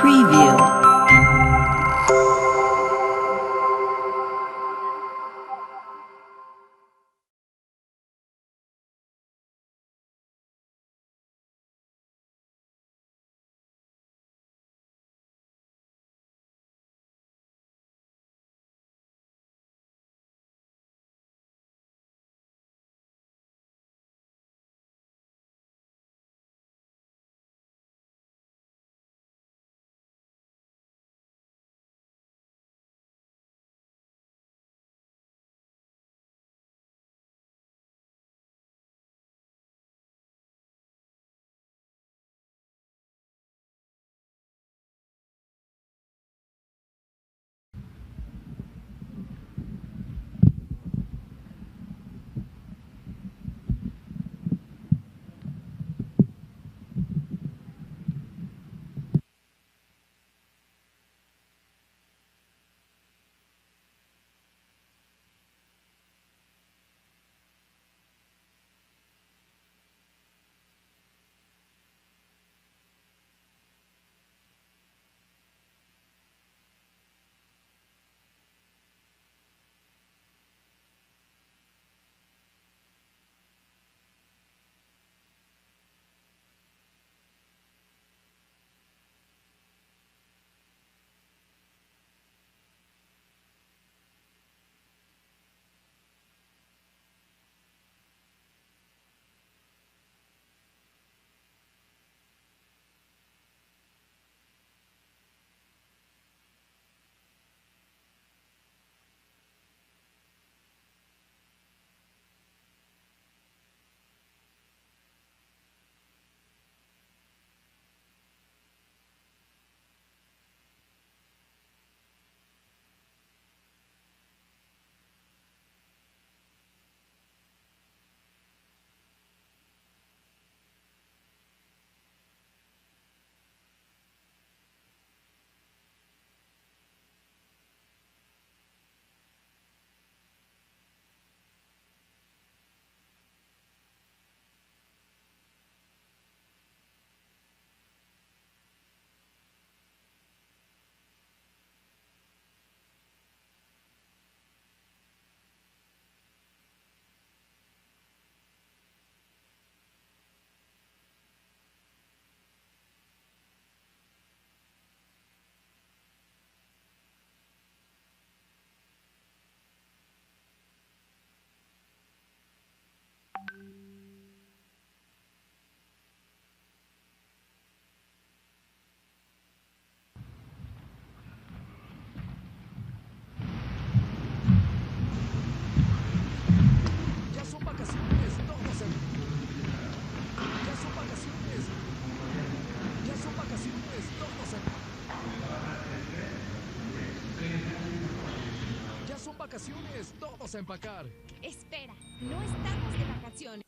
Preview. Ya son vacaciones, todos en... Ya son vacaciones. Ya son vacaciones, todos en... Ya son vacaciones, todos a empacar. Espera, no estamos de vacaciones.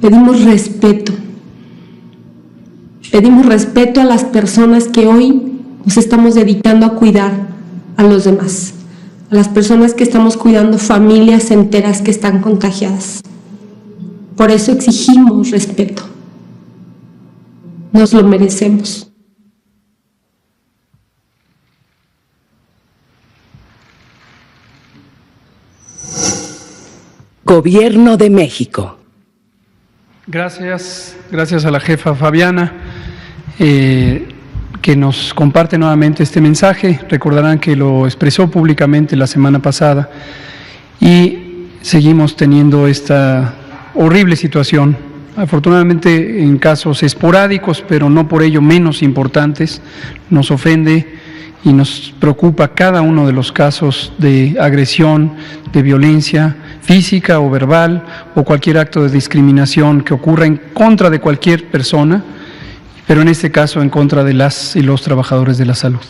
pedimos respeto. Pedimos respeto a las personas que hoy nos estamos dedicando a cuidar a los demás, a las personas que estamos cuidando familias enteras que están contagiadas. Por eso exigimos respeto. Nos lo merecemos. Gobierno de México. Gracias a la jefa Fabiana, que nos comparte nuevamente este mensaje. Recordarán que lo expresó públicamente la semana pasada y seguimos teniendo esta horrible situación, afortunadamente en casos esporádicos, pero no por ello menos importantes. Nos ofende y nos preocupa cada uno de los casos de agresión, de violencia física o verbal o cualquier acto de discriminación que ocurra en contra de cualquier persona, pero en este caso en contra de las y los trabajadores de la salud.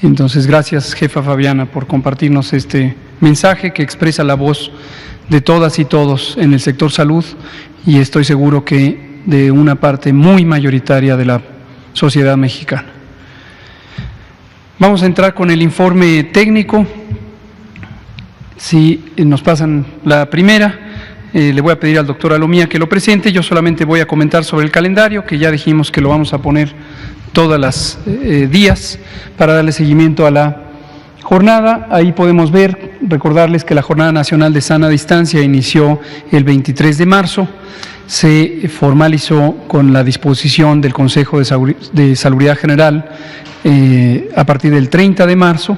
Entonces, gracias, jefa Fabiana, por compartirnos este mensaje que expresa la voz de todas y todos en el sector salud, y estoy seguro que de una parte muy mayoritaria de la sociedad mexicana. Vamos a entrar con el informe técnico. Si nos pasan la primera, le voy a pedir al doctor Alomía que lo presente. Yo solamente voy a comentar sobre el calendario, que ya dijimos que lo vamos a poner todas las días para darle seguimiento a la jornada. Ahí podemos ver, recordarles que la Jornada Nacional de Sana Distancia inició el 23 de marzo, se formalizó con la disposición del Consejo de Salubridad General a partir del 30 de marzo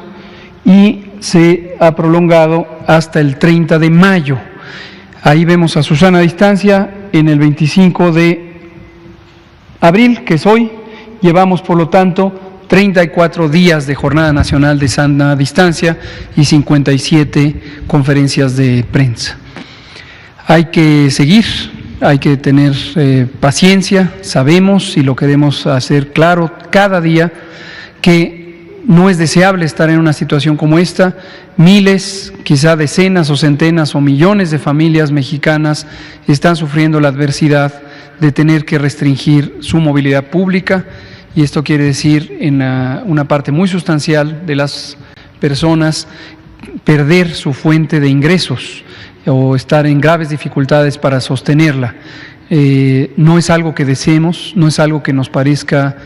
y se ha prolongado hasta el 30 de mayo. Ahí vemos a su sana distancia en el 25 de abril, que es hoy. Llevamos, por lo tanto, 34 días de Jornada Nacional de Sana Distancia y 57 conferencias de prensa. Hay que seguir, hay que tener paciencia, sabemos y lo queremos hacer claro cada día que no es deseable estar en una situación como esta. Miles, quizá decenas o centenas o millones de familias mexicanas están sufriendo la adversidad de tener que restringir su movilidad pública, y esto quiere decir en una parte muy sustancial de las personas perder su fuente de ingresos o estar en graves dificultades para sostenerla. No es algo que deseemos, no es algo que nos parezca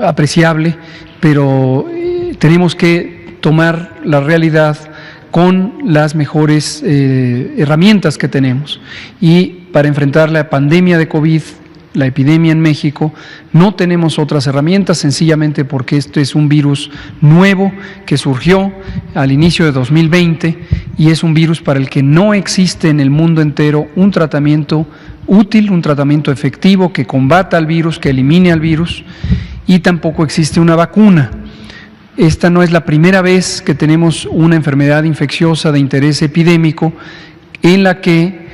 apreciable, pero tenemos que tomar la realidad con las mejores herramientas que tenemos. Y para enfrentar la pandemia de COVID, la epidemia en México, no tenemos otras herramientas, sencillamente porque este es un virus nuevo que surgió al inicio de 2020 y es un virus para el que no existe en el mundo entero un tratamiento útil, un tratamiento efectivo que combata al virus, que elimine al virus, y tampoco existe una vacuna. Esta no es la primera vez que tenemos una enfermedad infecciosa de interés epidémico en la que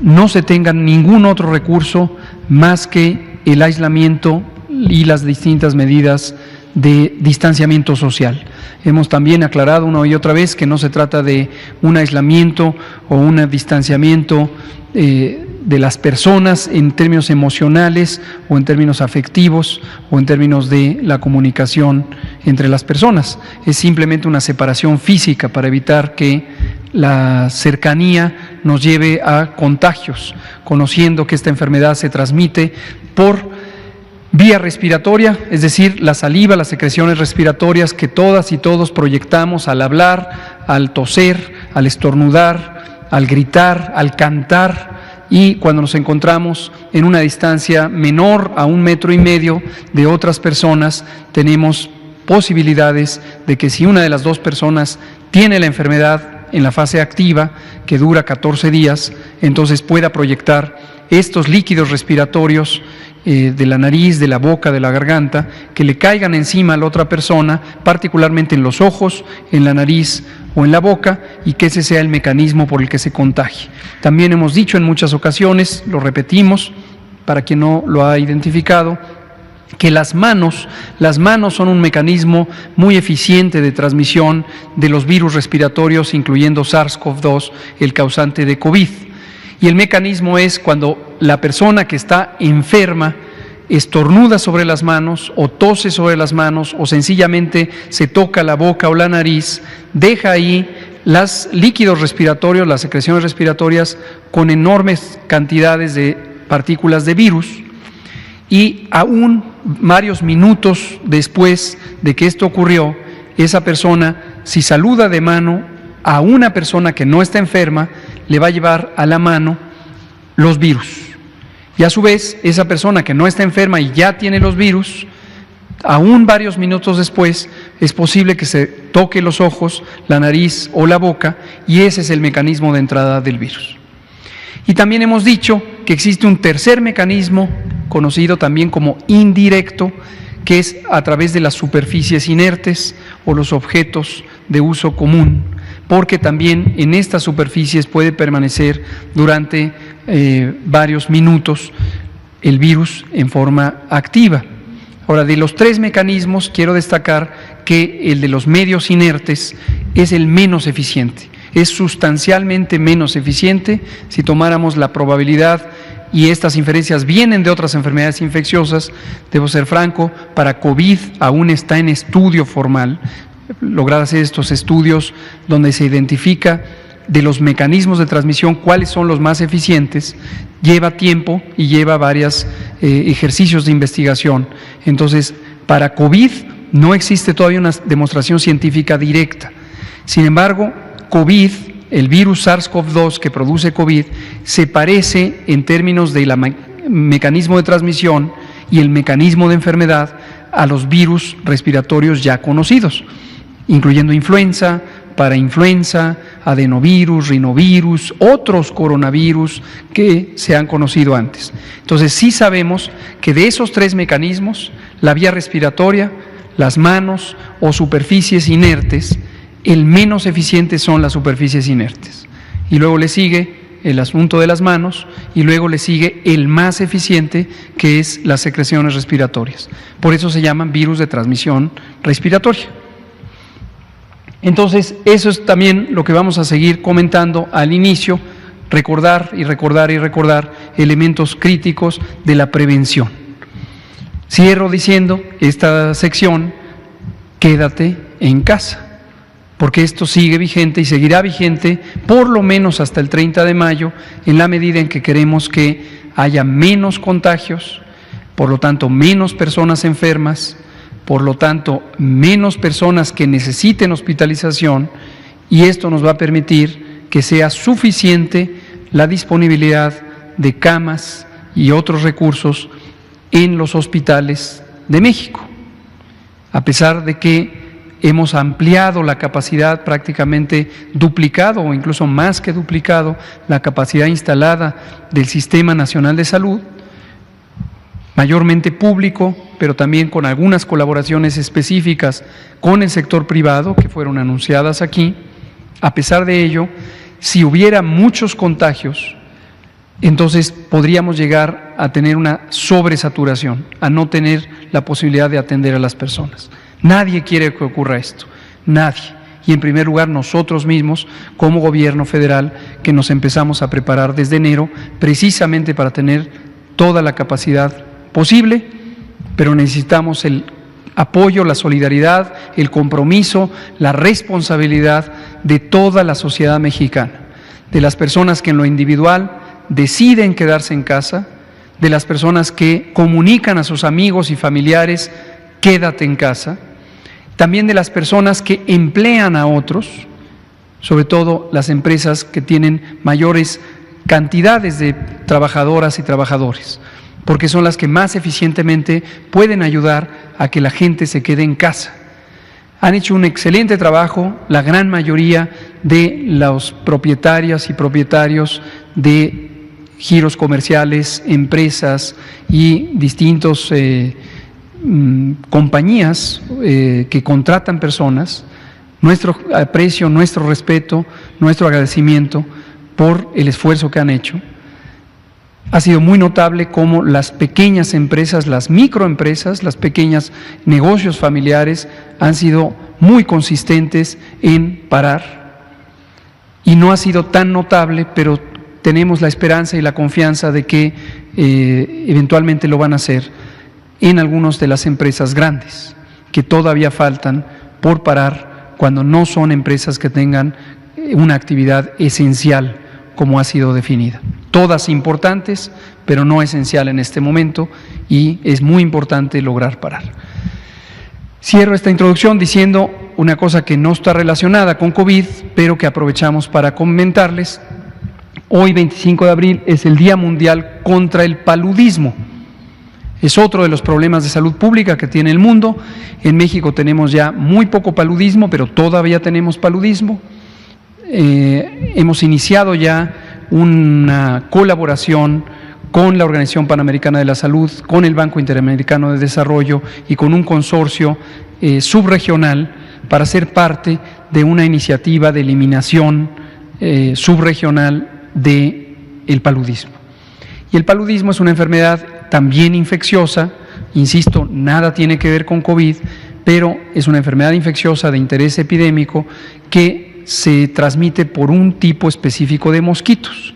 no se tenga ningún otro recurso más que el aislamiento y las distintas medidas de distanciamiento social. Hemos también aclarado una y otra vez que no se trata de un aislamiento o un distanciamiento de las personas en términos emocionales o en términos afectivos o en términos de la comunicación entre las personas. Es simplemente una separación física para evitar que la cercanía nos lleve a contagios, conociendo que esta enfermedad se transmite por vía respiratoria, es decir, la saliva, las secreciones respiratorias que todas y todos proyectamos al hablar, al toser, al estornudar, al gritar, al cantar, y cuando nos encontramos en una distancia menor a 1,5 metros de otras personas, tenemos posibilidades de que si una de las dos personas tiene la enfermedad en la fase activa, que dura 14 días, entonces pueda proyectar estos líquidos respiratorios de la nariz, de la boca, de la garganta, que le caigan encima a la otra persona, particularmente en los ojos, en la nariz o en la boca, y que ese sea el mecanismo por el que se contagie. También hemos dicho en muchas ocasiones, lo repetimos para quien no lo ha identificado, que las manos son un mecanismo muy eficiente de transmisión de los virus respiratorios, incluyendo SARS-CoV-2, el causante de COVID. Y el mecanismo es cuando la persona que está enferma estornuda sobre las manos o tose sobre las manos o sencillamente se toca la boca o la nariz, deja ahí los líquidos respiratorios, las secreciones respiratorias con enormes cantidades de partículas de virus, y aún varios minutos después de que esto ocurrió, esa persona, si saluda de mano a una persona que no está enferma, le va a llevar a la mano los virus. Y a su vez, esa persona que no está enferma y ya tiene los virus, aún varios minutos después, es posible que se toque los ojos, la nariz o la boca, y ese es el mecanismo de entrada del virus. Y también hemos dicho que existe un tercer mecanismo, conocido también como indirecto, que es a través de las superficies inertes o los objetos de uso común, porque también en estas superficies puede permanecer durante varios minutos el virus en forma activa. Ahora, de los tres mecanismos, quiero destacar que el de los medios inertes es el menos eficiente. Es sustancialmente menos eficiente si tomáramos la probabilidad, y estas inferencias vienen de otras enfermedades infecciosas. Debo ser franco, para COVID aún está en estudio formal, lograr hacer estos estudios donde se identifica de los mecanismos de transmisión cuáles son los más eficientes, lleva tiempo y lleva varios ejercicios de investigación. Entonces, para COVID no existe todavía una demostración científica directa. Sin embargo, COVID, el virus SARS-CoV-2 que produce COVID, se parece en términos del mecanismo de transmisión y el mecanismo de enfermedad a los virus respiratorios ya conocidos, incluyendo influenza, parainfluenza, adenovirus, rinovirus, otros coronavirus que se han conocido antes. Entonces, sí sabemos que de esos tres mecanismos, la vía respiratoria, las manos o superficies inertes, el menos eficiente son las superficies inertes. Y luego le sigue el asunto de las manos y luego le sigue el más eficiente, que es las secreciones respiratorias. Por eso se llaman virus de transmisión respiratoria. Entonces, eso es también lo que vamos a seguir comentando al inicio, recordar y recordar y recordar elementos críticos de la prevención. Cierro diciendo esta sección, quédate en casa, porque esto sigue vigente y seguirá vigente por lo menos hasta el 30 de mayo, en la medida en que queremos que haya menos contagios, por lo tanto menos personas enfermas, por lo tanto menos personas que necesiten hospitalización, y esto nos va a permitir que sea suficiente la disponibilidad de camas y otros recursos en los hospitales de México, a pesar de que hemos ampliado la capacidad, prácticamente duplicado o incluso más que duplicado la capacidad instalada del Sistema Nacional de Salud, mayormente público, pero también con algunas colaboraciones específicas con el sector privado que fueron anunciadas aquí. A pesar de ello, si hubiera muchos contagios, entonces podríamos llegar a tener una sobresaturación, a no tener la posibilidad de atender a las personas. Nadie quiere que ocurra esto, nadie. Y en primer lugar nosotros mismos, como gobierno federal, que nos empezamos a preparar desde enero, precisamente para tener toda la capacidad posible, pero necesitamos el apoyo, la solidaridad, el compromiso, la responsabilidad de toda la sociedad mexicana, de las personas que en lo individual deciden quedarse en casa, de las personas que comunican a sus amigos y familiares, quédate en casa, también de las personas que emplean a otros, sobre todo las empresas que tienen mayores cantidades de trabajadoras y trabajadores, porque son las que más eficientemente pueden ayudar a que la gente se quede en casa. Han hecho un excelente trabajo la gran mayoría de los propietarias y propietarios de giros comerciales, empresas y distintos compañías que contratan personas. Nuestro aprecio, nuestro respeto, nuestro agradecimiento por el esfuerzo que han hecho. Ha sido muy notable cómo las pequeñas empresas, las microempresas, los pequeños negocios familiares han sido muy consistentes en parar. Y no ha sido tan notable, pero tenemos la esperanza y la confianza de que eventualmente lo van a hacer en algunas de las empresas grandes, que todavía faltan por parar cuando no son empresas que tengan una actividad esencial como ha sido definida. Todas importantes, pero no esencial en este momento, y es muy importante lograr parar. Cierro esta introducción diciendo una cosa que no está relacionada con COVID, pero que aprovechamos para comentarles. Hoy, 25 de abril, es el Día Mundial contra el Paludismo. Es otro de los problemas de salud pública que tiene el mundo. En México tenemos ya muy poco paludismo, pero todavía tenemos paludismo. Hemos iniciado ya una colaboración con la Organización Panamericana de la Salud, con el Banco Interamericano de Desarrollo y con un consorcio subregional para ser parte de una iniciativa de eliminación subregional del paludismo. Y el paludismo es una enfermedad también infecciosa, insisto, nada tiene que ver con COVID, pero es una enfermedad infecciosa de interés epidémico que se transmite por un tipo específico de mosquitos.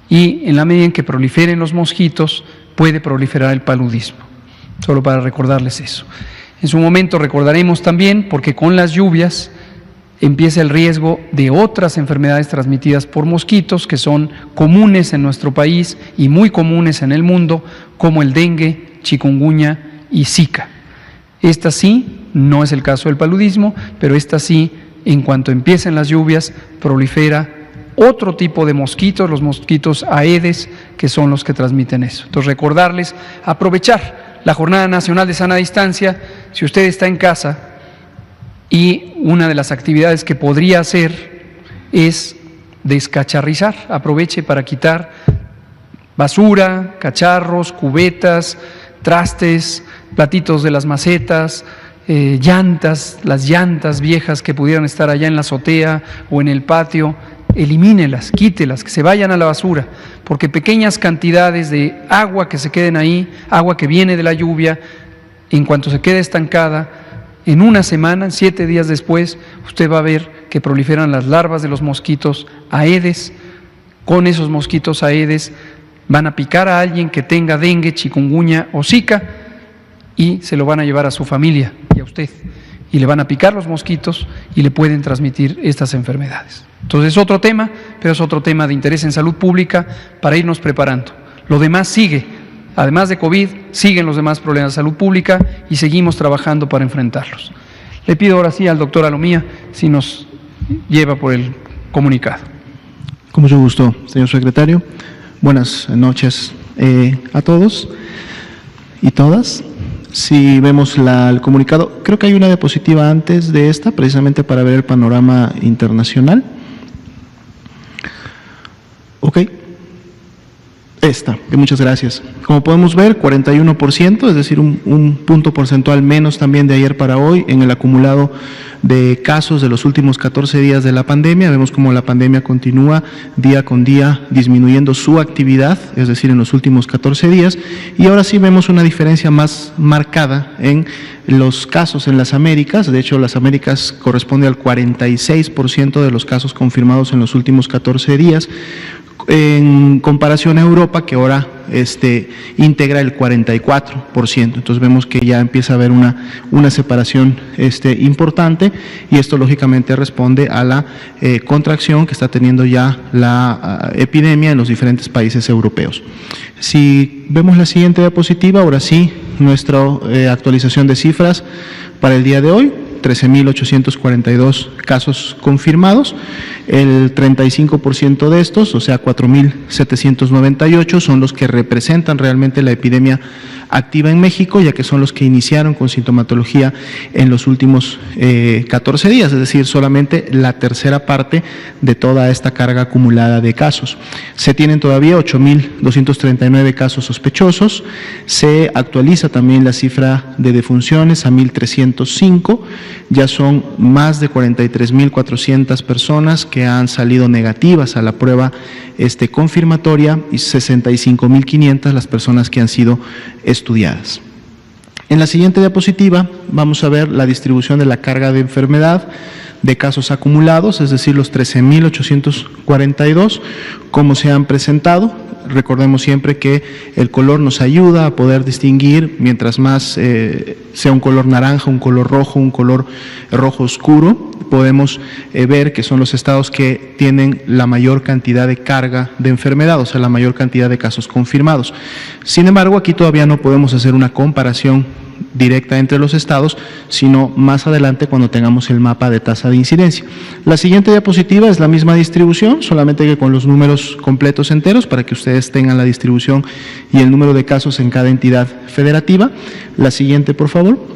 Y en la medida en que proliferen los mosquitos, puede proliferar el paludismo. Solo para recordarles eso. En su momento recordaremos también, porque con las lluvias empieza el riesgo de otras enfermedades transmitidas por mosquitos que son comunes en nuestro país y muy comunes en el mundo, como el dengue, chikungunya y Zika. Esta sí, no es el caso del paludismo, pero esta sí, en cuanto empiecen las lluvias, prolifera otro tipo de mosquitos, los mosquitos Aedes, que son los que transmiten eso. Entonces, recordarles, aprovechar la Jornada Nacional de Sana Distancia. Si usted está en casa y una de las actividades que podría hacer es descacharrizar, aproveche para quitar basura, cacharros, cubetas, trastes, platitos de las macetas, llantas, las llantas viejas que pudieran estar allá en la azotea o en el patio. Elimínelas, quítelas, que se vayan a la basura, porque pequeñas cantidades de agua que se queden ahí, agua que viene de la lluvia, en cuanto se quede estancada, en una semana, 7 días después, usted va a ver que proliferan las larvas de los mosquitos Aedes. Con esos mosquitos Aedes van a picar a alguien que tenga dengue, chikungunya o Zika y se lo van a llevar a su familia y a usted. Y le van a picar los mosquitos y le pueden transmitir estas enfermedades. Entonces es otro tema, pero es otro tema de interés en salud pública para irnos preparando. Lo demás sigue, además de COVID, siguen los demás problemas de salud pública y seguimos trabajando para enfrentarlos. Le pido ahora sí al doctor Alomía si nos lleva por el comunicado. Con mucho gusto, señor secretario. Buenas noches a todos y todas. Si vemos el comunicado, creo que hay una diapositiva antes de esta, precisamente para ver el panorama internacional. Ok. Muchas gracias. Como podemos ver, 41%, es decir, un punto porcentual menos también de ayer para hoy en el acumulado de casos de los últimos 14 días de la pandemia. Vemos como la pandemia continúa día con día disminuyendo su actividad, es decir, en los últimos 14 días. Y ahora sí vemos una diferencia más marcada en los casos en las Américas. De hecho, las Américas corresponde al 46% de los casos confirmados en los últimos 14 días. En comparación a Europa, que ahora integra el 44%. Entonces vemos que ya empieza a haber una separación importante, y esto lógicamente responde a la contracción que está teniendo ya la epidemia en los diferentes países europeos. Si vemos la siguiente diapositiva, ahora sí, nuestra actualización de cifras para el día de hoy. 13.842 casos confirmados, el 35% de estos, o sea 4.798, son los que representan realmente la epidemia activa en México, ya que son los que iniciaron con sintomatología en los últimos 14 días, es decir, solamente la tercera parte de toda esta carga acumulada de casos. Se tienen todavía 8.239 casos sospechosos, se actualiza también la cifra de defunciones a 1.305, ya son más de 43.400 personas que han salido negativas a la prueba confirmatoria y 65.500 las personas que han sido estudiadas. En la siguiente diapositiva vamos a ver la distribución de la carga de enfermedad de casos acumulados, es decir, los 13.842, como se han presentado. Recordemos siempre que el color nos ayuda a poder distinguir, mientras más sea un color naranja, un color rojo oscuro, podemos ver que son los estados que tienen la mayor cantidad de carga de enfermedad, o sea, la mayor cantidad de casos confirmados. Sin embargo, aquí todavía no podemos hacer una comparación directa entre los estados, sino más adelante cuando tengamos el mapa de tasa de incidencia. La siguiente diapositiva es la misma distribución, solamente que con los números completos enteros para que ustedes tengan la distribución y el número de casos en cada entidad federativa. La siguiente, por favor.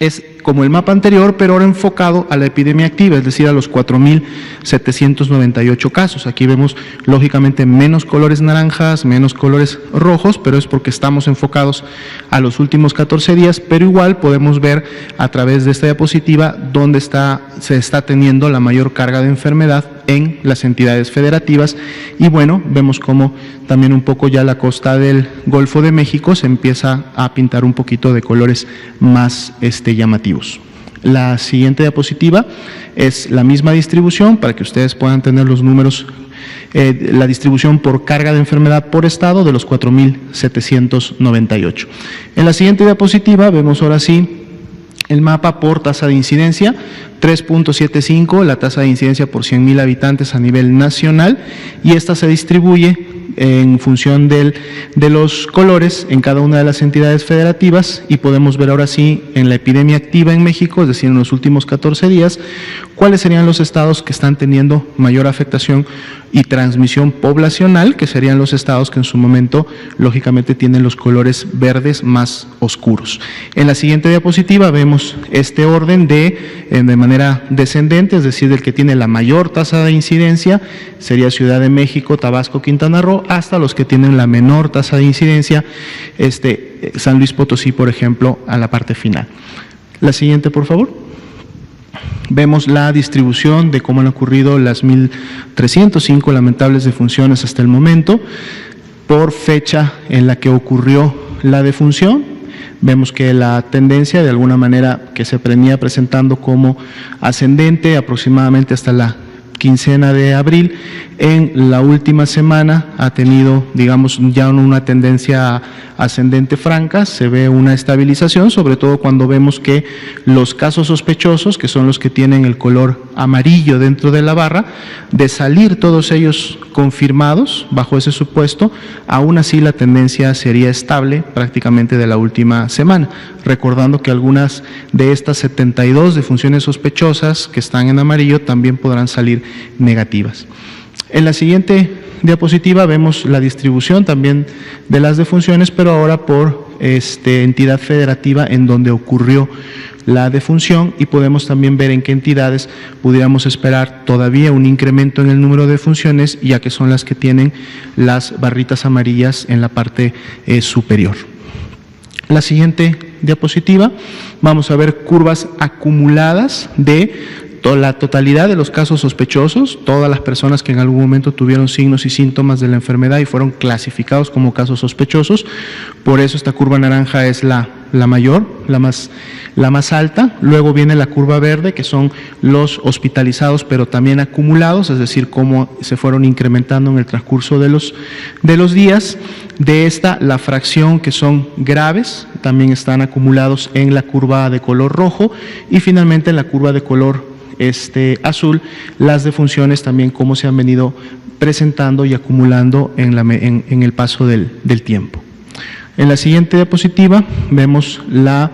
Es como el mapa anterior, pero ahora enfocado a la epidemia activa, es decir, a los 4.798 casos. Aquí vemos, lógicamente, menos colores naranjas, menos colores rojos, pero es porque estamos enfocados a los últimos 14 días, pero igual podemos ver a través de esta diapositiva dónde se está teniendo la mayor carga de enfermedad en las entidades federativas. Y bueno, vemos cómo también un poco ya la costa del Golfo de México se empieza a pintar un poquito de colores más llamativos. La siguiente diapositiva es la misma distribución para que ustedes puedan tener los números, la distribución por carga de enfermedad por estado de los 4.798. En la siguiente diapositiva vemos ahora sí el mapa por tasa de incidencia, 3.75, la tasa de incidencia por 100.000 habitantes a nivel nacional, y esta se distribuye en función de los colores en cada una de las entidades federativas, y podemos ver ahora sí en la epidemia activa en México, es decir, en los últimos 14 días, cuáles serían los estados que están teniendo mayor afectación y transmisión poblacional, que serían los estados que en su momento lógicamente tienen los colores verdes más oscuros. En la siguiente diapositiva vemos este orden de manera descendente, es decir, del que tiene la mayor tasa de incidencia sería Ciudad de México, Tabasco, Quintana Roo, hasta los que tienen la menor tasa de incidencia, San Luis Potosí, por ejemplo, a la parte final. La siguiente, por favor. Vemos la distribución de cómo han ocurrido las 1.305 lamentables defunciones hasta el momento, por fecha en la que ocurrió la defunción. Vemos que la tendencia, de alguna manera, que se venía presentando como ascendente aproximadamente hasta la quincena de abril, en la última semana ha tenido, digamos, ya una tendencia ascendente franca, se ve una estabilización, sobre todo cuando vemos que los casos sospechosos, que son los que tienen el color amarillo dentro de la barra, de salir todos ellos confirmados bajo ese supuesto, aún así la tendencia sería estable prácticamente de la última semana, recordando que algunas de estas 72 defunciones sospechosas que están en amarillo también podrán salir negativas. En la siguiente diapositiva vemos la distribución también de las defunciones, pero ahora por entidad federativa en donde ocurrió la defunción, y podemos también ver en qué entidades pudiéramos esperar todavía un incremento en el número de defunciones, ya que son las que tienen las barritas amarillas en la parte superior. La siguiente diapositiva, vamos a ver curvas acumuladas de la totalidad de los casos sospechosos, todas las personas que en algún momento tuvieron signos y síntomas de la enfermedad y fueron clasificados como casos sospechosos. Por eso esta curva naranja es la mayor, la más alta. Luego viene la curva verde, que son los hospitalizados pero también acumulados, es decir, cómo se fueron incrementando en el transcurso de los días. De esta, la fracción que son graves también están acumulados en la curva de color rojo, y finalmente en la curva de color azul, las defunciones también cómo se han venido presentando y acumulando en el paso del tiempo. En la siguiente diapositiva vemos la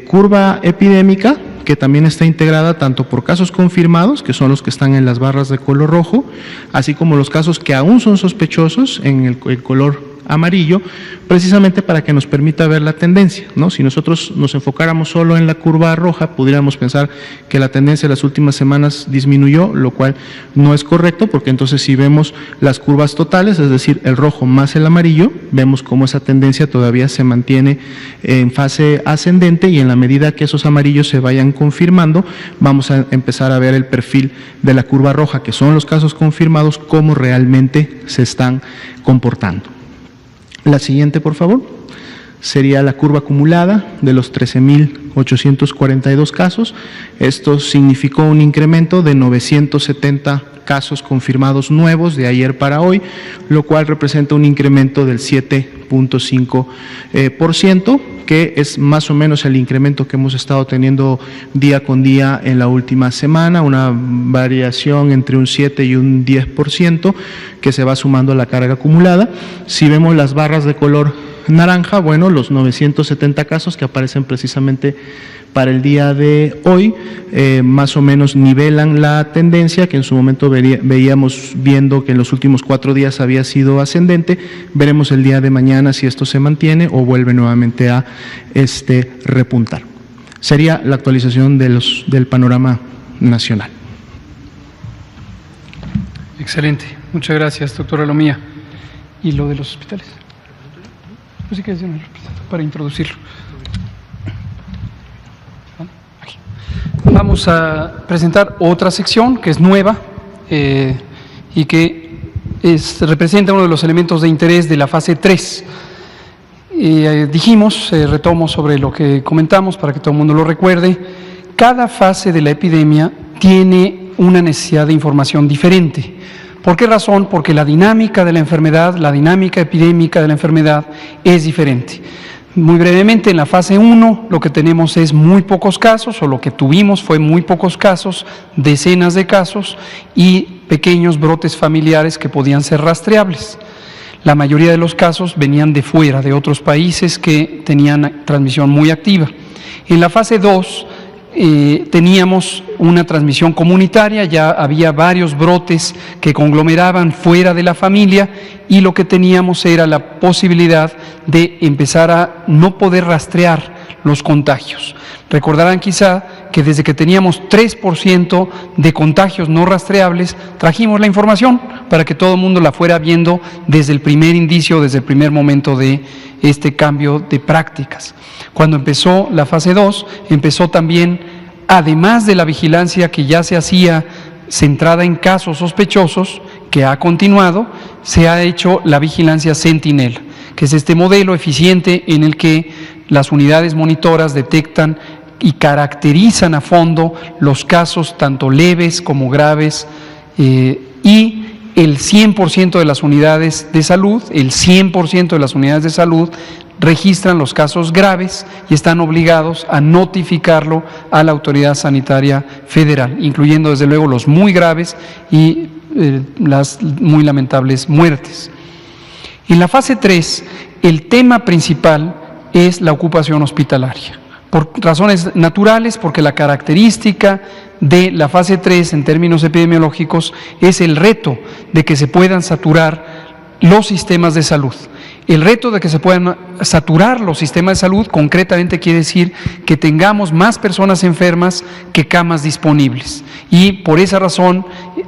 curva epidémica, que también está integrada tanto por casos confirmados, que son los que están en las barras de color rojo, así como los casos que aún son sospechosos en el color amarillo, precisamente para que nos permita ver la tendencia, ¿no? Si nosotros nos enfocáramos solo en la curva roja, pudiéramos pensar que la tendencia de las últimas semanas disminuyó, lo cual no es correcto, porque entonces si vemos las curvas totales, es decir, el rojo más el amarillo, vemos cómo esa tendencia todavía se mantiene en fase ascendente, y en la medida que esos amarillos se vayan confirmando, vamos a empezar a ver el perfil de la curva roja, que son los casos confirmados, cómo realmente se están comportando. La siguiente, por favor. sería la curva acumulada de los 13.842 casos. Esto significó un incremento de 970 casos confirmados nuevos de ayer para hoy, lo cual representa un incremento del 7.5%, que es más o menos el incremento que hemos estado teniendo día con día en la última semana, una variación entre un 7 y un 10% que se va sumando a la carga acumulada. Si vemos las barras de color naranja, bueno, los 970 casos que aparecen precisamente para el día de hoy, más o menos nivelan la tendencia que en su momento veíamos viendo que en los últimos 4 días había sido ascendente. Veremos el día de mañana si esto se mantiene o vuelve nuevamente a repuntar. Sería la actualización del panorama nacional. Excelente, muchas gracias, doctora Lomía. ¿Y lo de los hospitales? Pues sí que decir para introducirlo. Aquí. Vamos a presentar otra sección que es nueva y que representa uno de los elementos de interés de la fase 3. Dijimos, retomo sobre lo que comentamos para que todo el mundo lo recuerde, cada fase de la epidemia tiene una necesidad de información diferente. ¿Por qué razón? Porque la dinámica de la enfermedad, la dinámica epidémica de la enfermedad es diferente. Muy brevemente, en la fase 1 lo que tenemos es muy pocos casos, o lo que tuvimos fue muy pocos casos, decenas de casos y pequeños brotes familiares que podían ser rastreables. La mayoría de los casos venían de fuera, de otros países que tenían transmisión muy activa. En la fase 2 teníamos una transmisión comunitaria, ya había varios brotes que conglomeraban fuera de la familia y lo que teníamos era la posibilidad de empezar a no poder rastrear los contagios. Recordarán quizá que desde que teníamos 3% de contagios no rastreables, trajimos la información para que todo el mundo la fuera viendo desde el primer indicio, desde el primer momento de este cambio de prácticas. Cuando empezó la fase 2, empezó también, además de la vigilancia que ya se hacía centrada en casos sospechosos, que ha continuado, se ha hecho la vigilancia Sentinel, que es este modelo eficiente en el que las unidades monitoras detectan y caracterizan a fondo los casos tanto leves como graves y el 100% de las unidades de salud, registran los casos graves y están obligados a notificarlo a la autoridad sanitaria federal, incluyendo desde luego los muy graves y las muy lamentables muertes. En la fase 3, el tema principal es la ocupación hospitalaria. Por razones naturales, porque la característica de la fase 3 en términos epidemiológicos es el reto de que se puedan saturar los sistemas de salud. El reto de que se puedan saturar los sistemas de salud concretamente quiere decir que tengamos más personas enfermas que camas disponibles. Y por esa razón,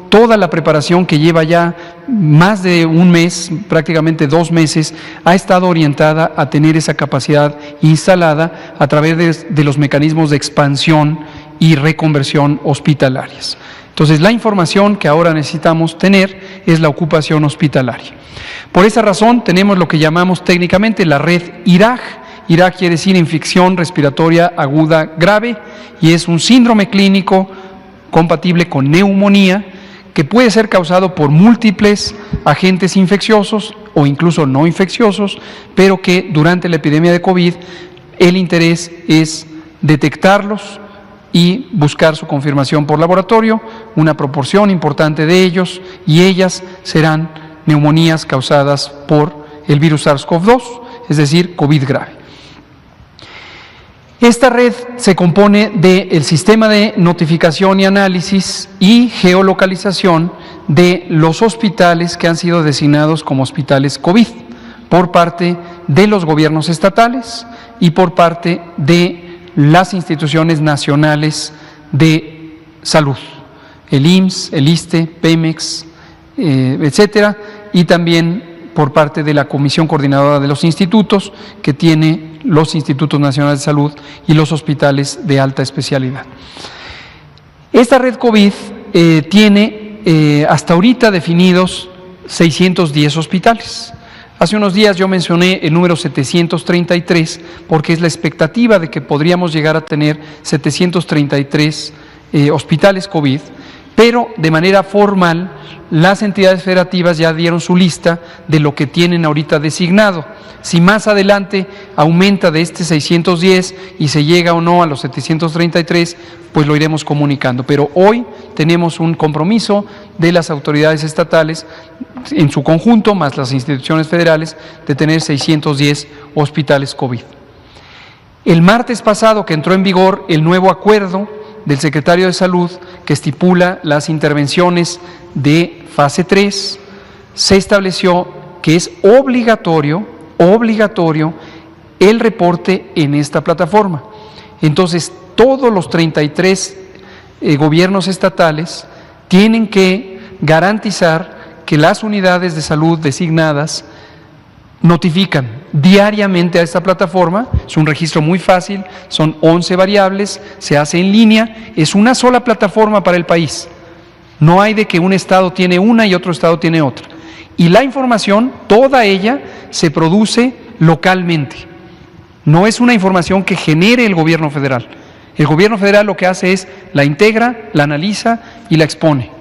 toda la preparación que lleva ya más de un mes, prácticamente 2 meses, ha estado orientada a tener esa capacidad instalada a través de los mecanismos de expansión y reconversión hospitalarias. Entonces, la información que ahora necesitamos tener es la ocupación hospitalaria. Por esa razón, tenemos lo que llamamos técnicamente la red IRAG. IRAG quiere decir infección respiratoria aguda grave y es un síndrome clínico compatible con neumonía que puede ser causado por múltiples agentes infecciosos o incluso no infecciosos, pero que durante la epidemia de COVID el interés es detectarlos y buscar su confirmación por laboratorio. Una proporción importante de ellos y ellas serán neumonías causadas por el virus SARS-CoV-2, es decir, COVID grave. Esta red se compone del sistema de notificación y análisis y geolocalización de los hospitales que han sido designados como hospitales COVID por parte de los gobiernos estatales y por parte de las instituciones nacionales de salud, el IMSS, el ISSSTE, Pemex, etcétera, y también por parte de la Comisión Coordinadora de los Institutos, que tiene los Institutos Nacionales de Salud y los hospitales de alta especialidad. Esta red COVID tiene hasta ahorita definidos 610 hospitales. Hace unos días yo mencioné el número 733 porque es la expectativa de que podríamos llegar a tener 733 hospitales COVID, pero de manera formal las entidades federativas ya dieron su lista de lo que tienen ahorita designado. Si más adelante aumenta de este 610 y se llega o no a los 733, pues lo iremos comunicando. Pero hoy tenemos un compromiso de las autoridades estatales en su conjunto, más las instituciones federales, de tener 610 hospitales COVID. El martes pasado que entró en vigor el nuevo acuerdo del secretario de Salud que estipula las intervenciones de fase 3, se estableció que es obligatorio el reporte en esta plataforma. Entonces, todos los 33 gobiernos estatales tienen que garantizar que las unidades de salud designadas notifican diariamente a esta plataforma. Es un registro muy fácil, son 11 variables, se hace en línea, es una sola plataforma para el país. No hay de que un estado tiene una y otro estado tiene otra. Y la información, toda ella, se produce localmente. No es una información que genere el gobierno federal. El gobierno federal lo que hace es la integra, la analiza y la expone.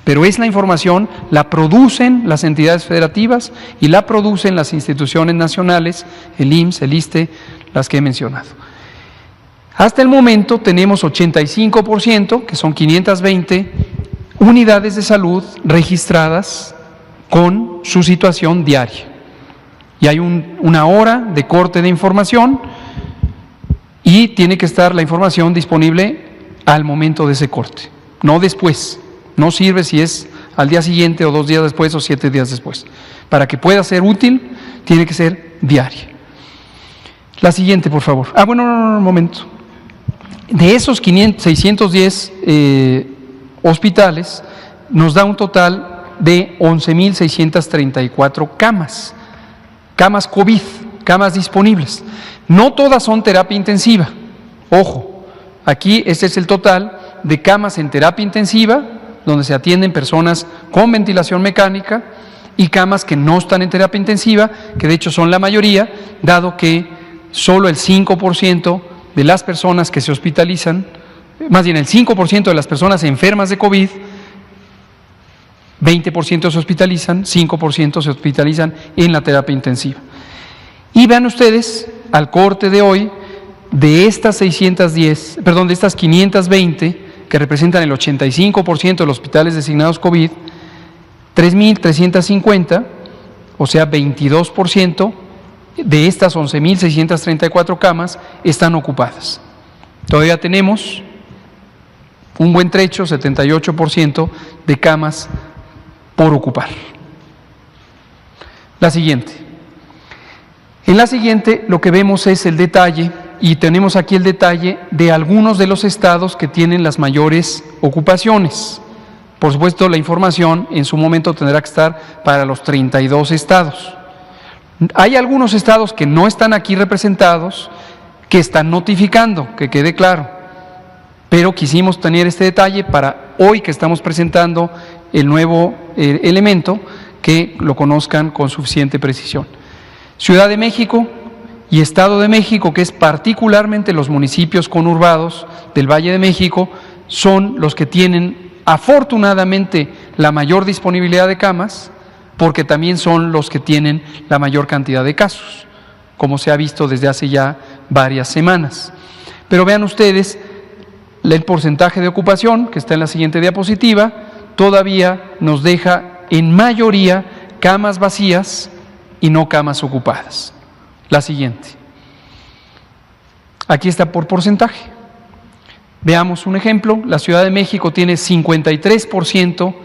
Pero es la información, la producen las entidades federativas y la producen las instituciones nacionales, el IMSS, el ISSSTE, las que he mencionado. Hasta el momento tenemos 85%, que son 520 unidades de salud registradas con su situación diaria. Y hay una hora de corte de información y tiene que estar la información disponible al momento de ese corte, no después. No sirve si es al día siguiente o 2 días después o 7 días después. Para que pueda ser útil, tiene que ser diaria. La siguiente, por favor. Un momento. De esos 610 hospitales, nos da un total de 11.634 camas. Camas COVID, camas disponibles. No todas son terapia intensiva. Ojo, aquí este es el total de camas en terapia intensiva, donde se atienden personas con ventilación mecánica, y camas que no están en terapia intensiva, que de hecho son la mayoría, dado que solo el 5% de las personas que se hospitalizan, más bien el 5% de las personas enfermas de COVID, 20% se hospitalizan, 5% se hospitalizan en la terapia intensiva. Y vean ustedes, al corte de hoy, de estas 520, que representan el 85% de los hospitales designados COVID, 3.350, o sea 22% de estas 11.634 camas están ocupadas. Todavía tenemos un buen trecho, 78% de camas por ocupar. La siguiente. En la siguiente lo que vemos es el detalle, y tenemos aquí el detalle de algunos de los estados que tienen las mayores ocupaciones. Por supuesto, la información en su momento tendrá que estar para los 32 estados. Hay algunos estados que no están aquí representados, que están notificando, que quede claro. Pero quisimos tener este detalle para hoy que estamos presentando el nuevo elemento, que lo conozcan con suficiente precisión. Ciudad de México y Estado de México, que es particularmente los municipios conurbados del Valle de México, son los que tienen afortunadamente la mayor disponibilidad de camas, porque también son los que tienen la mayor cantidad de casos, como se ha visto desde hace ya varias semanas. Pero vean ustedes el porcentaje de ocupación, que está en la siguiente diapositiva, todavía nos deja en mayoría camas vacías y no camas ocupadas. La siguiente. Aquí está por porcentaje. Veamos un ejemplo. La Ciudad de México tiene 53%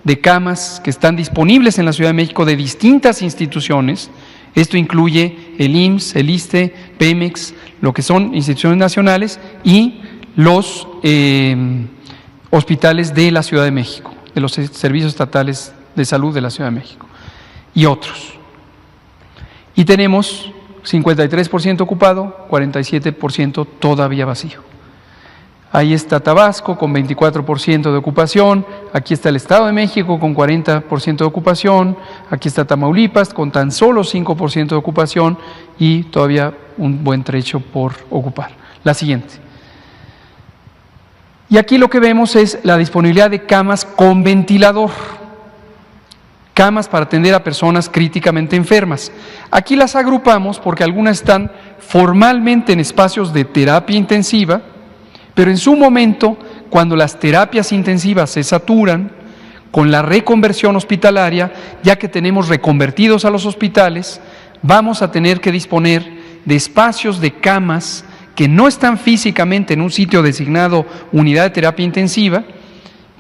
de camas que están disponibles en la Ciudad de México de distintas instituciones. Esto incluye el IMSS, el ISSSTE, Pemex, lo que son instituciones nacionales, y los hospitales de la Ciudad de México, de los servicios estatales de salud de la Ciudad de México y otros. Y tenemos 53% ocupado, 47% todavía vacío. Ahí está Tabasco con 24% de ocupación, aquí está el Estado de México con 40% de ocupación, aquí está Tamaulipas con tan solo 5% de ocupación y todavía un buen trecho por ocupar. La siguiente. Y aquí lo que vemos es la disponibilidad de camas con ventilador, camas para atender a personas críticamente enfermas. Aquí las agrupamos porque algunas están formalmente en espacios de terapia intensiva, pero en su momento, cuando las terapias intensivas se saturan, con la reconversión hospitalaria, ya que tenemos reconvertidos a los hospitales, vamos a tener que disponer de espacios de camas que no están físicamente en un sitio designado unidad de terapia intensiva,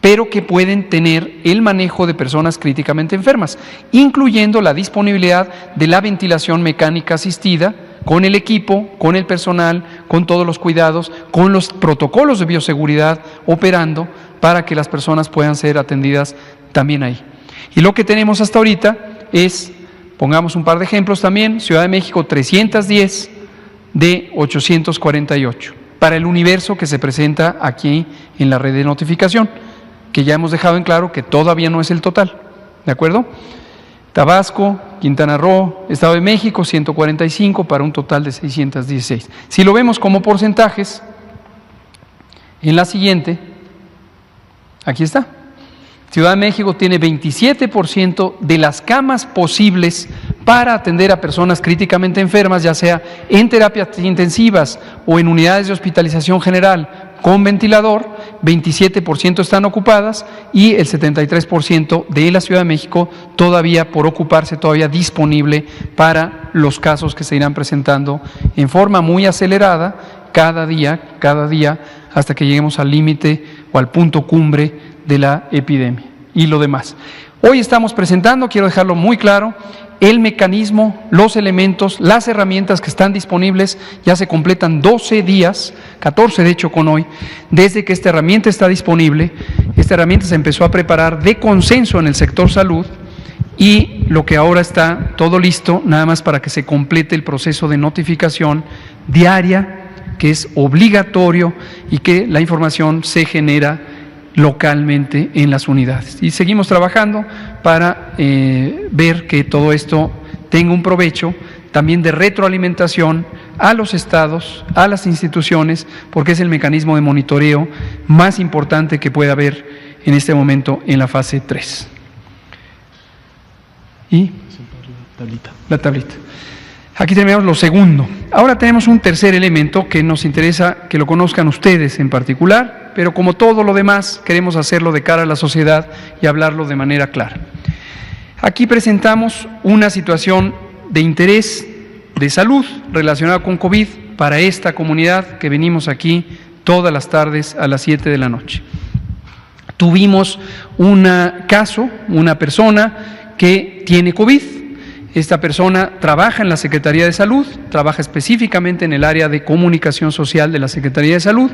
pero que pueden tener el manejo de personas críticamente enfermas, incluyendo la disponibilidad de la ventilación mecánica asistida, con el equipo, con el personal, con todos los cuidados, con los protocolos de bioseguridad operando para que las personas puedan ser atendidas también ahí. Y lo que tenemos hasta ahorita es, pongamos un par de ejemplos también, Ciudad de México 310 de 848, para el universo que se presenta aquí en la red de notificación, que ya hemos dejado en claro que todavía no es el total, ¿de acuerdo? Tabasco, Quintana Roo, Estado de México, 145 para un total de 616. Si lo vemos como porcentajes, en la siguiente, aquí está. Ciudad de México tiene 27% de las camas posibles para atender a personas críticamente enfermas, ya sea en terapias intensivas o en unidades de hospitalización general con ventilador, 27% están ocupadas y el 73% de la Ciudad de México todavía por ocuparse, todavía disponible para los casos que se irán presentando en forma muy acelerada cada día, hasta que lleguemos al límite o al punto cumbre de la epidemia y lo demás. Hoy estamos presentando, quiero dejarlo muy claro, el mecanismo, los elementos, las herramientas que están disponibles. Ya se completan 12 días, 14 de hecho con hoy, desde que esta herramienta está disponible. Esta herramienta se empezó a preparar de consenso en el sector salud y lo que ahora está todo listo, nada más para que se complete el proceso de notificación diaria, que es obligatorio y que la información se genera localmente en las unidades. Y seguimos trabajando para ver que todo esto tenga un provecho también de retroalimentación a los estados, a las instituciones, porque es el mecanismo de monitoreo más importante que puede haber en este momento en la fase 3. Y la tablita. Aquí tenemos lo segundo. Ahora tenemos un tercer elemento que nos interesa que lo conozcan ustedes en particular, pero como todo lo demás queremos hacerlo de cara a la sociedad y hablarlo de manera clara. Aquí presentamos una situación de interés de salud relacionada con COVID para esta comunidad que venimos aquí todas las tardes a las 7 de la noche. Tuvimos un caso, una persona que tiene COVID. Esta persona trabaja en la Secretaría de Salud, trabaja específicamente en el área de comunicación social de la Secretaría de Salud,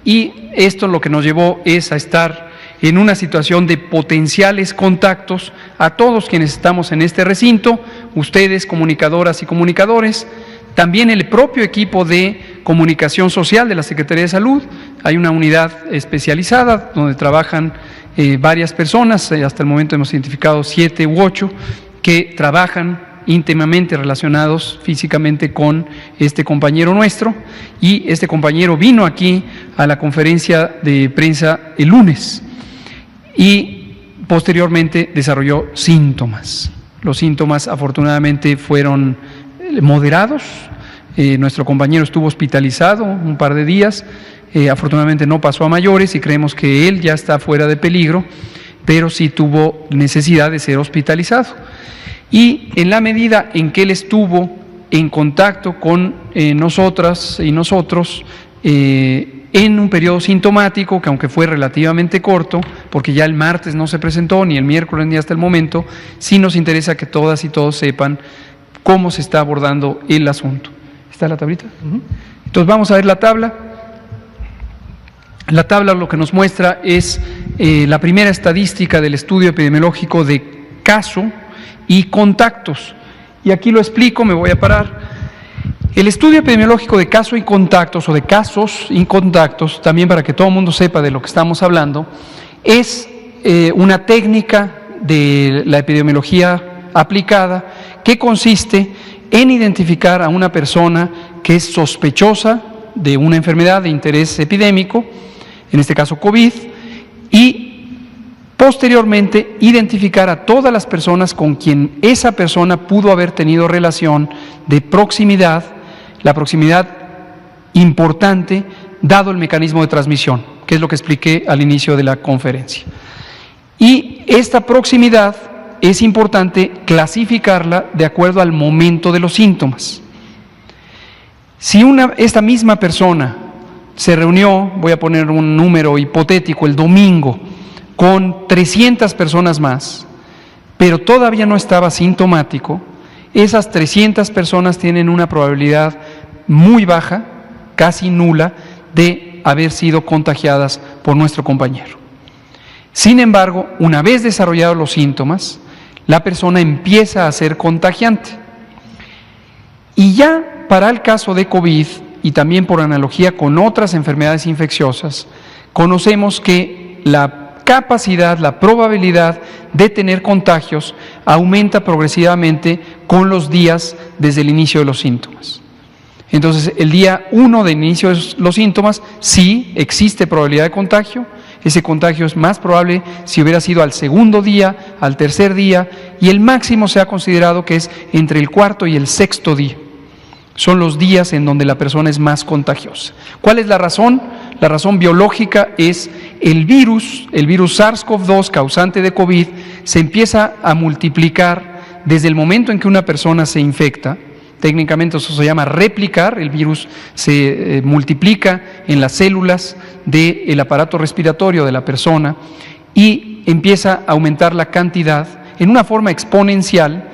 y esto lo que nos llevó es a estar en una situación de potenciales contactos a todos quienes estamos en este recinto, ustedes, comunicadoras y comunicadores, también el propio equipo de comunicación social de la Secretaría de Salud. Hay una unidad especializada donde trabajan varias personas, hasta el momento hemos identificado 7 u 8, que trabajan íntimamente relacionados físicamente con este compañero nuestro, y este compañero vino aquí a la conferencia de prensa el lunes y posteriormente desarrolló síntomas. Los síntomas afortunadamente fueron moderados. Nuestro compañero estuvo hospitalizado un par de días, afortunadamente no pasó a mayores y creemos que él ya está fuera de peligro, pero sí tuvo necesidad de ser hospitalizado. Y en la medida en que él estuvo en contacto con nosotras y nosotros en un periodo sintomático, que aunque fue relativamente corto, porque ya el martes no se presentó, ni el miércoles ni hasta el momento, sí nos interesa que todas y todos sepan cómo se está abordando el asunto. ¿Está la tablita? Entonces vamos a ver la tabla. La tabla lo que nos muestra es la primera estadística del estudio epidemiológico de caso y contactos. Y aquí lo explico, me voy a parar. El estudio epidemiológico de casos y contactos, o de casos y contactos, también para que todo el mundo sepa de lo que estamos hablando, es una técnica de la epidemiología aplicada que consiste en identificar a una persona que es sospechosa de una enfermedad de interés epidémico, en este caso COVID, y posteriormente identificar a todas las personas con quien esa persona pudo haber tenido relación de proximidad, la proximidad importante dado el mecanismo de transmisión, que es lo que expliqué al inicio de la conferencia. Y esta proximidad es importante clasificarla de acuerdo al momento de los síntomas. Si esta misma persona se reunió, voy a poner un número hipotético, el domingo, con 300 personas más, pero todavía no estaba sintomático, esas 300 personas tienen una probabilidad muy baja, casi nula, de haber sido contagiadas por nuestro compañero. Sin embargo, una vez desarrollados los síntomas, la persona empieza a ser contagiante. Y ya para el caso de COVID, y también por analogía con otras enfermedades infecciosas, conocemos que la capacidad, la probabilidad de tener contagios aumenta progresivamente con los días desde el inicio de los síntomas. Entonces, el día 1 del inicio de los síntomas, sí existe probabilidad de contagio. Ese contagio es más probable si hubiera sido al segundo día, al tercer día, y el máximo se ha considerado que es entre el cuarto y el sexto día. Son los días en donde la persona es más contagiosa. ¿Cuál es la razón? La razón biológica es el virus SARS-CoV-2 causante de COVID se empieza a multiplicar desde el momento en que una persona se infecta. Técnicamente eso se llama replicar, el virus se multiplica en las células del aparato respiratorio de la persona y empieza a aumentar la cantidad en una forma exponencial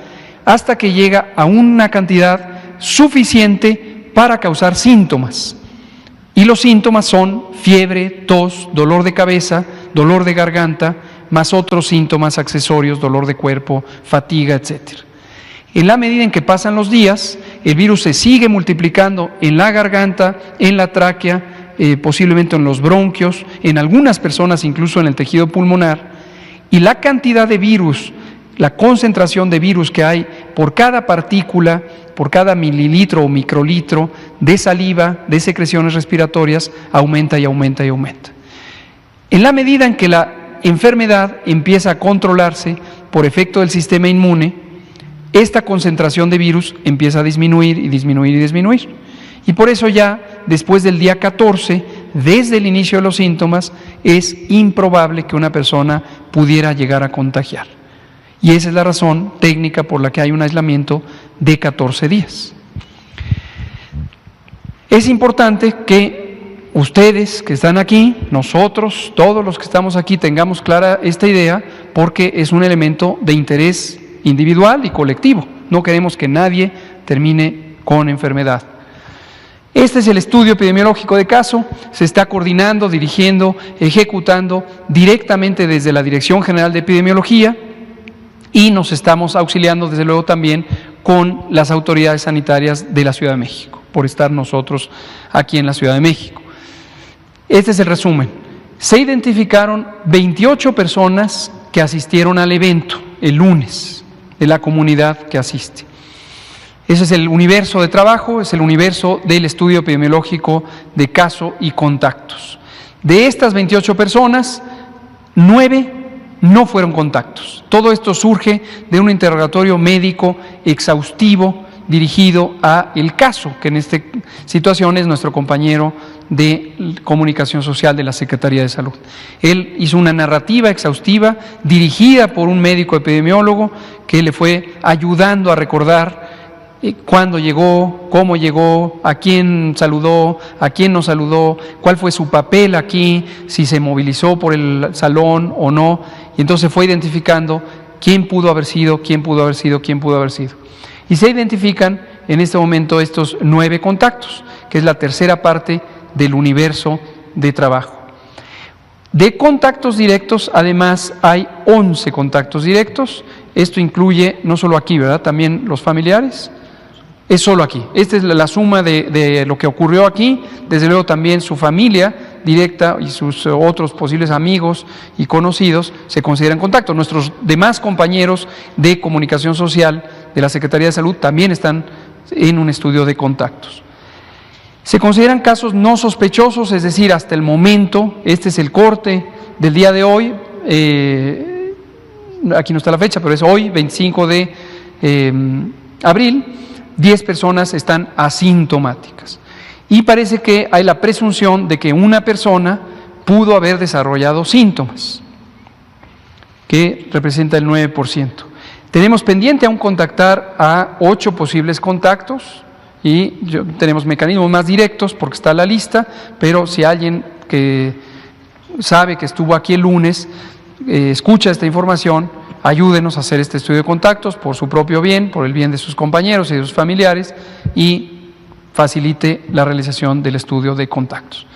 hasta que llega a una cantidad suficiente para causar síntomas. Y los síntomas son fiebre, tos, dolor de cabeza, dolor de garganta, más otros síntomas accesorios, dolor de cuerpo, fatiga, etc. En la medida en que pasan los días, el virus se sigue multiplicando en la garganta, en la tráquea, posiblemente en los bronquios, en algunas personas incluso en el tejido pulmonar, y la cantidad de virus, la concentración de virus que hay por cada partícula, por cada mililitro o microlitro de saliva, de secreciones respiratorias, aumenta y aumenta y aumenta. En la medida en que la enfermedad empieza a controlarse por efecto del sistema inmune, esta concentración de virus empieza a disminuir y disminuir y disminuir. Y por eso ya después del día 14, desde el inicio de los síntomas, es improbable que una persona pudiera llegar a contagiar. Y esa es la razón técnica por la que hay un aislamiento de 14 días. Es importante que ustedes que están aquí, nosotros, todos los que estamos aquí, tengamos clara esta idea porque es un elemento de interés individual y colectivo. No queremos que nadie termine con enfermedad. Este es el estudio epidemiológico de caso, se está coordinando, dirigiendo, ejecutando directamente desde la Dirección General de Epidemiología y nos estamos auxiliando desde luego también con las autoridades sanitarias de la Ciudad de México, por estar nosotros aquí en la Ciudad de México. Este es el resumen. Se identificaron 28 personas que asistieron al evento el lunes de la comunidad que asiste. Ese es el universo de trabajo, es el universo del estudio epidemiológico de caso y contactos. De estas 28 personas, 9 no fueron contactos. Todo esto surge de un interrogatorio médico exhaustivo dirigido a el caso, que en esta situación es nuestro compañero de comunicación social de la Secretaría de Salud. Él hizo una narrativa exhaustiva dirigida por un médico epidemiólogo que le fue ayudando a recordar cuándo llegó, cómo llegó, a quién saludó, a quién no saludó, cuál fue su papel aquí, si se movilizó por el salón o no, y entonces fue identificando quién pudo haber sido, quién pudo haber sido, quién pudo haber sido. Y se identifican en este momento estos 9 contactos, que es la tercera parte del universo de trabajo. De contactos directos, además, hay 11 contactos directos. Esto incluye no solo aquí, ¿verdad? También los familiares. Es solo aquí. Esta es la suma de lo que ocurrió aquí. Desde luego también su familia directa y sus otros posibles amigos y conocidos se consideran contactos. Nuestros demás compañeros de comunicación social de la Secretaría de Salud también están en un estudio de contactos. Se consideran casos no sospechosos, es decir, hasta el momento, este es el corte del día de hoy, aquí no está la fecha, pero es hoy, 25 de abril, 10 personas están asintomáticas. Y parece que hay la presunción de que una persona pudo haber desarrollado síntomas, que representa el 9%. Tenemos pendiente aún contactar a 8 posibles contactos y tenemos mecanismos más directos porque está la lista, pero si alguien que sabe que estuvo aquí el lunes, escucha esta información, ayúdenos a hacer este estudio de contactos por su propio bien, por el bien de sus compañeros y de sus familiares y facilite la realización del estudio de contactos.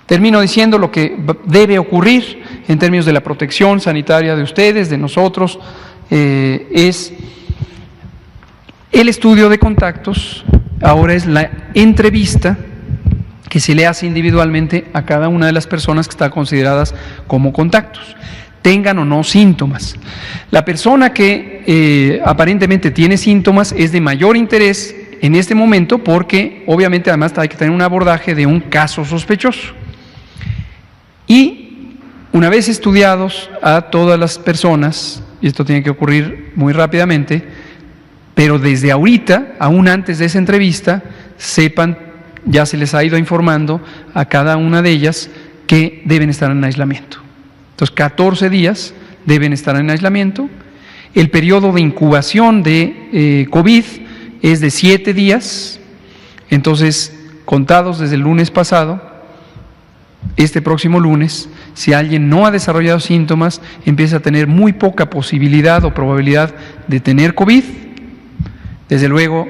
Termino diciendo lo que debe ocurrir en términos de la protección sanitaria de ustedes, de nosotros, es el estudio de contactos, ahora es la entrevista que se le hace individualmente a cada una de las personas que están consideradas como contactos, tengan o no síntomas. La persona que aparentemente tiene síntomas es de mayor interés en este momento porque obviamente además hay que tener un abordaje de un caso sospechoso. Y una vez estudiados a todas las personas, y esto tiene que ocurrir muy rápidamente, pero desde ahorita, aún antes de esa entrevista, sepan, ya se les ha ido informando a cada una de ellas que deben estar en aislamiento. Entonces, 14 días deben estar en aislamiento. El periodo de incubación de COVID es de 7 días. Entonces, contados desde el lunes pasado, este próximo lunes, si alguien no ha desarrollado síntomas, empieza a tener muy poca posibilidad o probabilidad de tener COVID. Desde luego,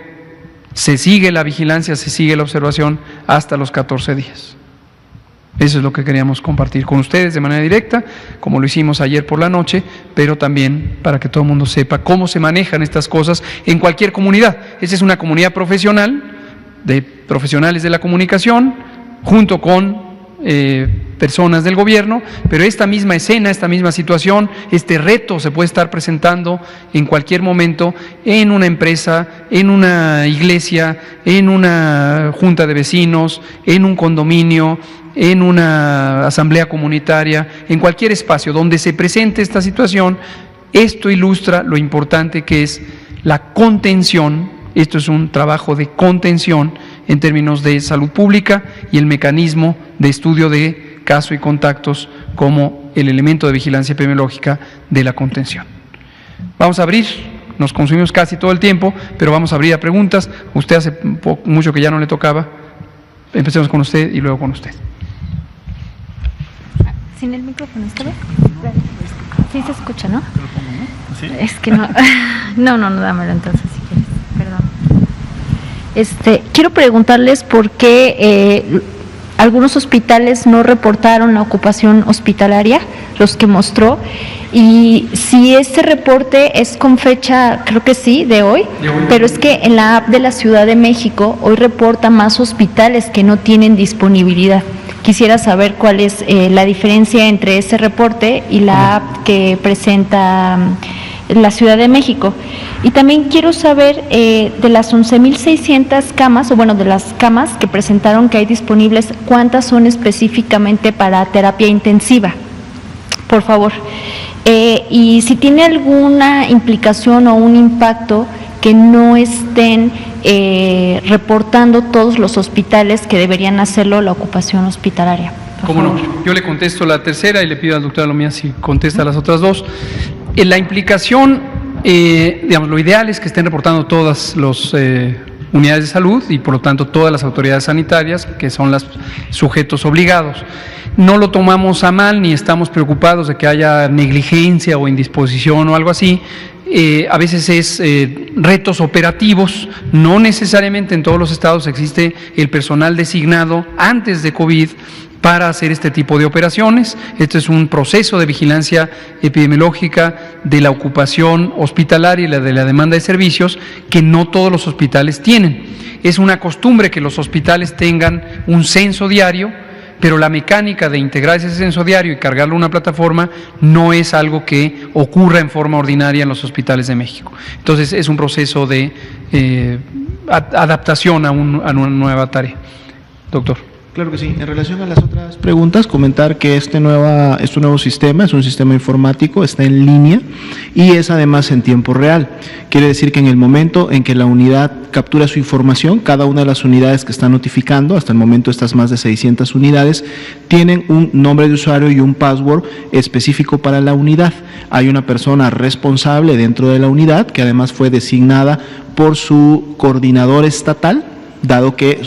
se sigue la vigilancia, se sigue la observación hasta los 14 días. Eso es lo que queríamos compartir con ustedes de manera directa, como lo hicimos ayer por la noche, pero también para que todo el mundo sepa cómo se manejan estas cosas en cualquier comunidad. Esta es una comunidad profesional, de profesionales de la comunicación, junto con personas del gobierno, pero esta misma escena, esta misma situación, este reto se puede estar presentando en cualquier momento en una empresa, en una iglesia, en una junta de vecinos, en un condominio, en una asamblea comunitaria, en cualquier espacio donde se presente esta situación. Esto ilustra lo importante que es la contención. Esto es un trabajo de contención en términos de salud pública y el mecanismo de estudio de caso y contactos como el elemento de vigilancia epidemiológica de la contención. Vamos a abrir, nos consumimos casi todo el tiempo, pero vamos a abrir a preguntas. Usted hace mucho que ya no le tocaba. Empecemos con usted y luego con usted. Sin el micrófono, ¿está bien? Sí se escucha, ¿no? ¿Sí? Es que no. No, dámelo entonces si quieres. Perdón. Quiero preguntarles por qué algunos hospitales no reportaron la ocupación hospitalaria, los que mostró, y si este reporte es con fecha, creo que sí, de hoy, pero es que en la app de la Ciudad de México hoy reporta más hospitales que no tienen disponibilidad. Quisiera saber cuál es la diferencia entre ese reporte y la app que presenta la Ciudad de México. Y también quiero saber de las 11.600 camas, o bueno, de las camas que presentaron que hay disponibles, ¿cuántas son específicamente para terapia intensiva? Por favor. Y si tiene alguna implicación o un impacto que no estén reportando todos los hospitales que deberían hacerlo la ocupación hospitalaria. ¿Cómo no? Yo le contesto la tercera y le pido al doctor Alomía si contesta las otras dos. La implicación, digamos, lo ideal es que estén reportando todas las unidades de salud y por lo tanto todas las autoridades sanitarias, que son los sujetos obligados. No lo tomamos a mal ni estamos preocupados de que haya negligencia o indisposición o algo así. A veces es retos operativos, no necesariamente en todos los estados existe el personal designado antes de COVID para hacer este tipo de operaciones. Este es un proceso de vigilancia epidemiológica de la ocupación hospitalaria y de la demanda de servicios que no todos los hospitales tienen. Es una costumbre que los hospitales tengan un censo diario, pero la mecánica de integrar ese censo diario y cargarlo a una plataforma no es algo que ocurra en forma ordinaria en los hospitales de México. Entonces es un proceso de adaptación a una nueva tarea. Doctor. Claro que sí. En relación a las otras preguntas, comentar que este nuevo sistema es un sistema informático, está en línea y es además en tiempo real. Quiere decir que en el momento en que la unidad captura su información, cada una de las unidades que está notificando, hasta el momento estas más de 600 unidades, tienen un nombre de usuario y un password específico para la unidad. Hay una persona responsable dentro de la unidad que además fue designada por su coordinador estatal, dado que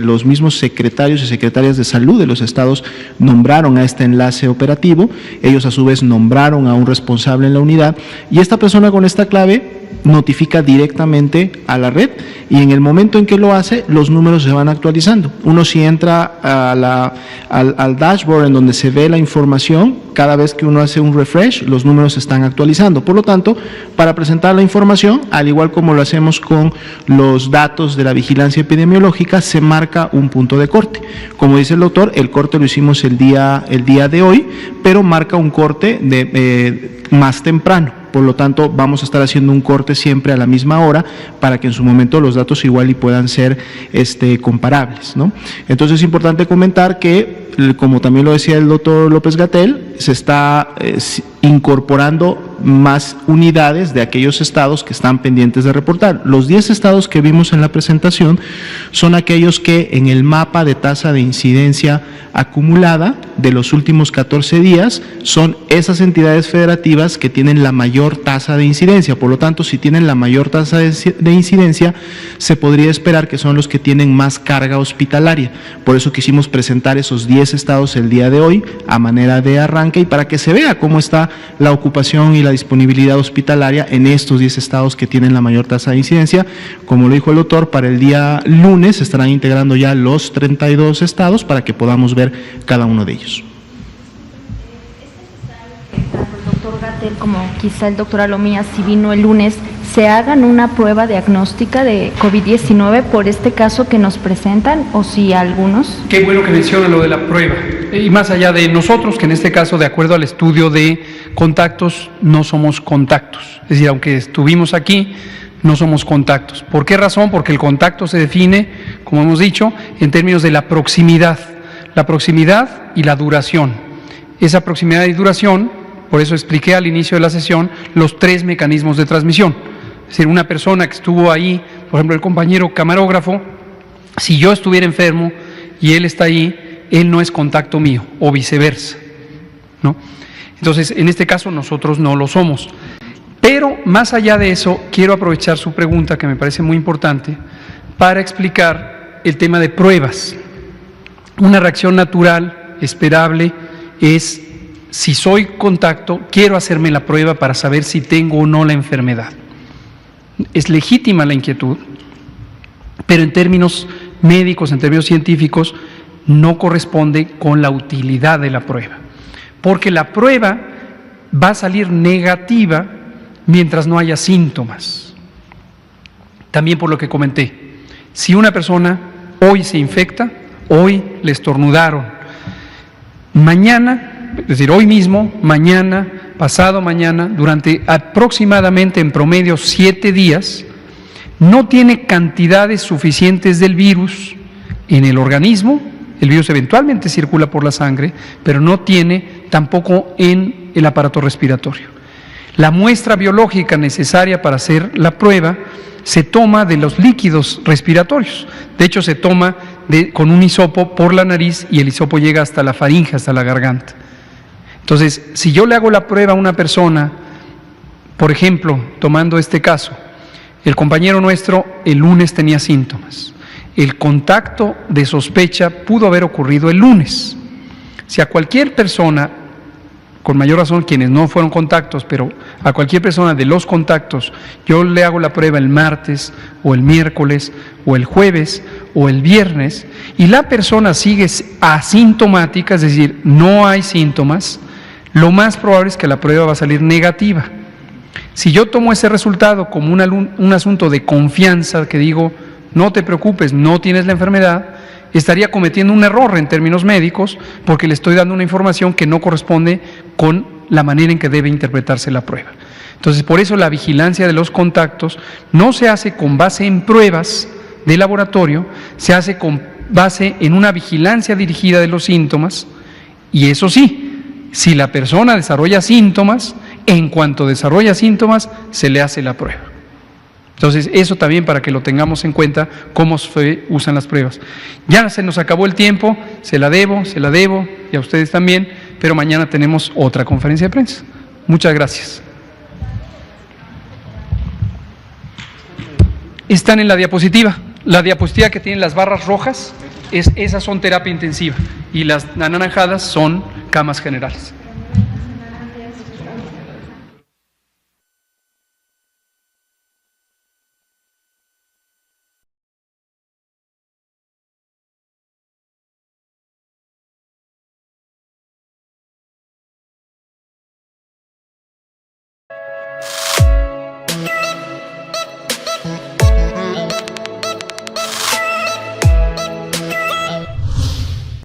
los mismos secretarios y secretarias de salud de los estados nombraron a este enlace operativo, ellos a su vez nombraron a un responsable en la unidad y esta persona con esta clave notifica directamente a la red y en el momento en que lo hace, los números se van actualizando. Uno si entra al dashboard en donde se ve la información, cada vez que uno hace un refresh, los números se están actualizando. Por lo tanto, para presentar la información, al igual como lo hacemos con los datos de la vigilancia epidemiológica, se marca un punto de corte. Como dice el doctor, el corte lo hicimos el día de hoy, pero marca un corte más temprano. Por lo tanto, vamos a estar haciendo un corte siempre a la misma hora para que en su momento los datos igual y puedan ser comparables, ¿no? Entonces es importante comentar que, como también lo decía el doctor López-Gatell, se está incorporando más unidades de aquellos estados que están pendientes de reportar. Los 10 estados que vimos en la presentación son aquellos que en el mapa de tasa de incidencia acumulada de los últimos 14 días son esas entidades federativas que tienen la mayor tasa de incidencia. Por lo tanto, si tienen la mayor tasa de incidencia, se podría esperar que son los que tienen más carga hospitalaria. Por eso quisimos presentar esos 10 estados el día de hoy a manera de arranque y para que se vea cómo está la ocupación y la disponibilidad hospitalaria en estos 10 estados que tienen la mayor tasa de incidencia. Como lo dijo el doctor, para el día lunes se estarán integrando ya los 32 estados para que podamos ver cada uno de ellos. Tanto el doctor Gatell como quizá el doctor Alomía, si vino el lunes, se hagan una prueba diagnóstica de COVID-19 por este caso que nos presentan, o si algunos. Qué bueno que menciona lo de la prueba. Y más allá de nosotros, que en este caso, de acuerdo al estudio de contactos, no somos contactos. Es decir, aunque estuvimos aquí, no somos contactos. ¿Por qué razón? Porque el contacto se define, como hemos dicho, en términos de la proximidad y la duración. Esa proximidad y duración, por eso expliqué al inicio de la sesión los 3 mecanismos de transmisión. Es decir, una persona que estuvo ahí, por ejemplo, el compañero camarógrafo, si yo estuviera enfermo y él está ahí, él no es contacto mío, o viceversa, ¿no? Entonces, en este caso, nosotros no lo somos. Pero, más allá de eso, quiero aprovechar su pregunta, que me parece muy importante, para explicar el tema de pruebas. Una reacción natural, esperable, es, si soy contacto, quiero hacerme la prueba para saber si tengo o no la enfermedad. Es legítima la inquietud, pero en términos médicos, en términos científicos, no corresponde con la utilidad de la prueba, porque la prueba va a salir negativa mientras no haya síntomas. También por lo que comenté, si una persona hoy se infecta, hoy le estornudaron, mañana, es decir, hoy mismo, mañana, pasado mañana, durante aproximadamente en promedio 7 días, no tiene cantidades suficientes del virus en el organismo. El virus eventualmente circula por la sangre, pero no tiene tampoco en el aparato respiratorio. La muestra biológica necesaria para hacer la prueba se toma de los líquidos respiratorios. De hecho, se toma con un hisopo por la nariz y el hisopo llega hasta la faringe, hasta la garganta. Entonces, si yo le hago la prueba a una persona, por ejemplo, tomando este caso, el compañero nuestro el lunes tenía síntomas. El contacto de sospecha pudo haber ocurrido el lunes. Si a cualquier persona, con mayor razón quienes no fueron contactos, pero a cualquier persona de los contactos, yo le hago la prueba el martes o el miércoles o el jueves o el viernes y la persona sigue asintomática, es decir, no hay síntomas, lo más probable es que la prueba va a salir negativa. Si yo tomo ese resultado como un asunto de confianza, que digo, no te preocupes, no tienes la enfermedad, estaría cometiendo un error en términos médicos porque le estoy dando una información que no corresponde con la manera en que debe interpretarse la prueba. Entonces, por eso la vigilancia de los contactos no se hace con base en pruebas de laboratorio, se hace con base en una vigilancia dirigida de los síntomas, y eso sí, si la persona desarrolla síntomas, en cuanto desarrolla síntomas, se le hace la prueba. Entonces, eso también para que lo tengamos en cuenta, cómo se usan las pruebas. Ya se nos acabó el tiempo, se la debo, y a ustedes también, pero mañana tenemos otra conferencia de prensa. Muchas gracias. Están en la diapositiva. La diapositiva que tiene las barras rojas, esas son terapia intensiva y las anaranjadas son camas generales.